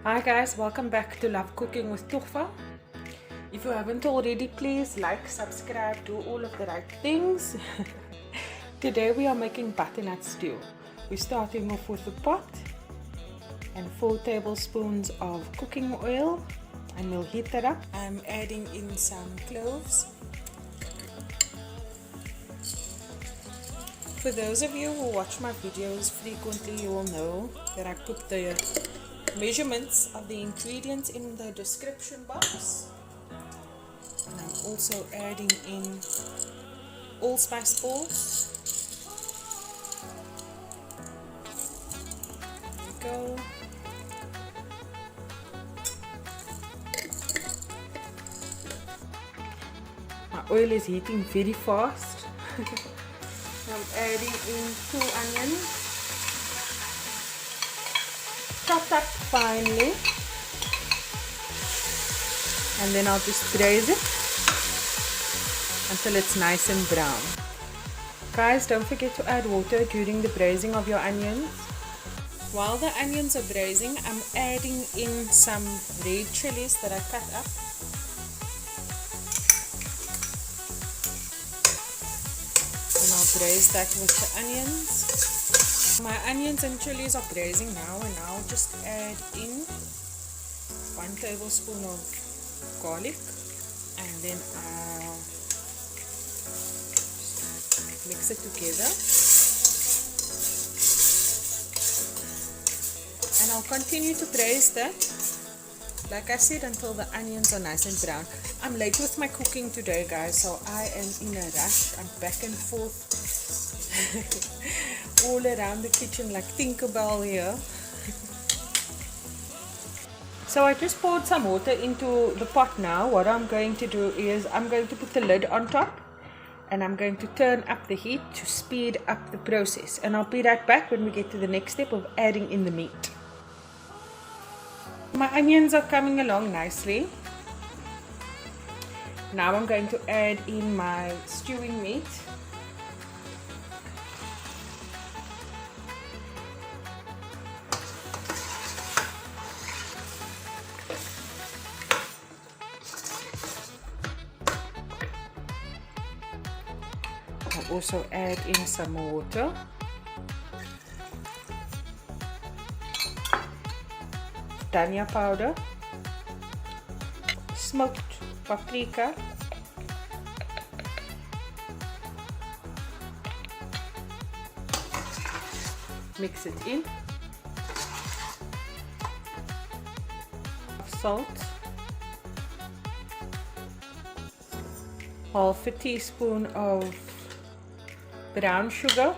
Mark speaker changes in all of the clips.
Speaker 1: Hi guys, welcome back to Love Cooking with Tufa. If you haven't already, please like, subscribe, do all of the right things. Today we are making butternut stew. We're starting off with a pot and 4 tablespoons of cooking oil, and we'll heat that up. I'm adding in some cloves. For those of you who watch my videos frequently, you will know that I put the measurements of the ingredients in the description box. And I'm also adding in allspice balls. There we go. My oil is heating very fast. I'm adding in 2 onions, chopped up finely, and then I'll just braise it until it's nice and brown. Guys, don't forget to add water during the braising of your onions. While the onions are braising, I'm adding in some red chillies that I cut up. And I'll braise that with the onions. My onions and chilies are braising now, and I'll just add in 1 tablespoon of garlic, and then I'll mix it together, and I'll continue to braise that, like I said, until the onions are nice and brown. I'm late with my cooking today, guys, so I am in a rush. I'm back and forth all around the kitchen like Tinkerbell here. So I just poured some water into the pot now. What I'm going to do is I'm going to put the lid on top, and I'm going to turn up the heat to speed up the process, and I'll be right back when we get to the next step of adding in the meat. My onions are coming along nicely. Now I'm going to add in my stewing meat. I'll also add in some water. Danya powder, smoked paprika, mix it in, salt, half a teaspoon of brown sugar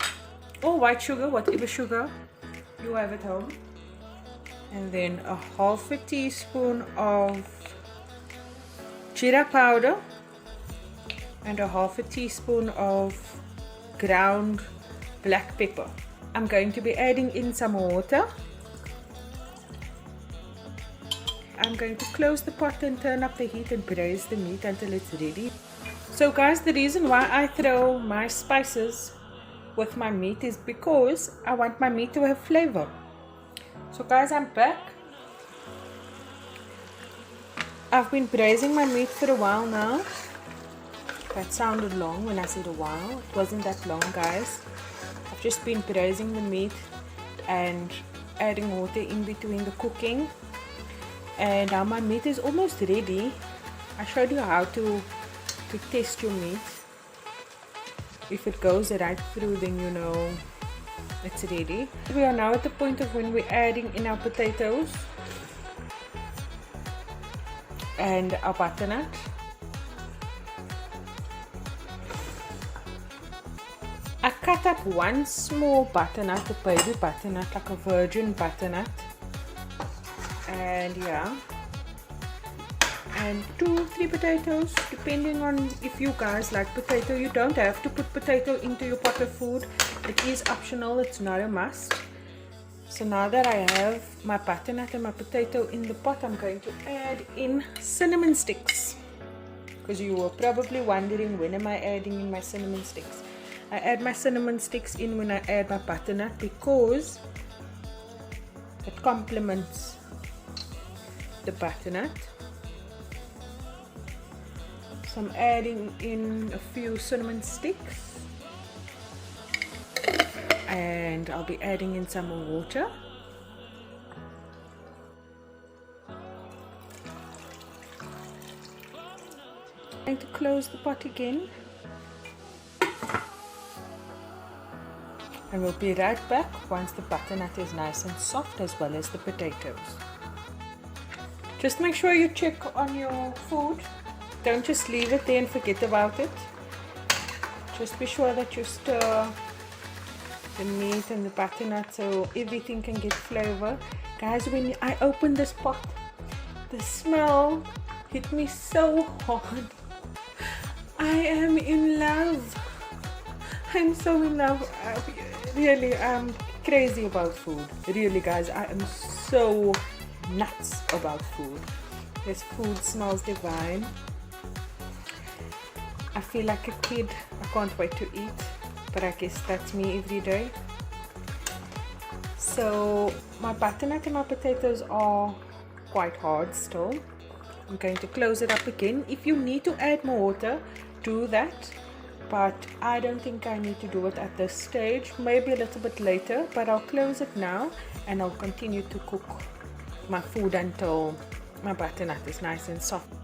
Speaker 1: or white sugar, whatever sugar you have at home, and then a half a teaspoon of jeera powder and a half a teaspoon of ground black pepper. I'm going to be adding in some water. I'm going to close the pot and turn up the heat and braise the meat until it's ready. So guys, the reason why I throw my spices with my meat is because I want my meat to have flavor. So guys, I'm back. I've been braising my meat for a while now. That sounded long when I said a while. It wasn't that long, guys. I've just been braising the meat and adding water in between the cooking. And now my meat is almost ready. I showed you how to test your meat. If it goes right through, then you know it's ready. We are now at the point of when we're adding in our potatoes and our butternut. I cut up 1 small butternut, a baby butternut, like a virgin butternut, and yeah, and 2-3 potatoes, depending on if you guys like potato. You don't have to put potato into your pot of food. It is optional, it's not a must. So now that I have my butternut and my potato in the pot, I'm going to add in cinnamon sticks. Because you were probably wondering, when am I adding in my cinnamon sticks? I add my cinnamon sticks in when I add my butternut because it complements the butternut. So I'm adding in a few cinnamon sticks, and I'll be adding in some more water. I'm going to close the pot again, and we'll be right back once the butternut is nice and soft, as well as the potatoes. Just make sure you check on your food. Don't just leave it there and forget about it. Just be sure that you stir the meat and the butternut so everything can get flavor. Guys, when I opened this pot, the smell hit me so hard. I am in love. I'm so in love. Really, I'm crazy about food. Really, guys, I am so nuts about food. This food smells divine. I feel like a kid. I can't wait to eat, but I guess that's me every day. So my butternut and my potatoes are quite hard still. I'm going to close it up again. If you need to add more water, do that, but I don't think I need to do it at this stage. Maybe a little bit later, but I'll close it now and I'll continue to cook my food until my butternut is nice and soft.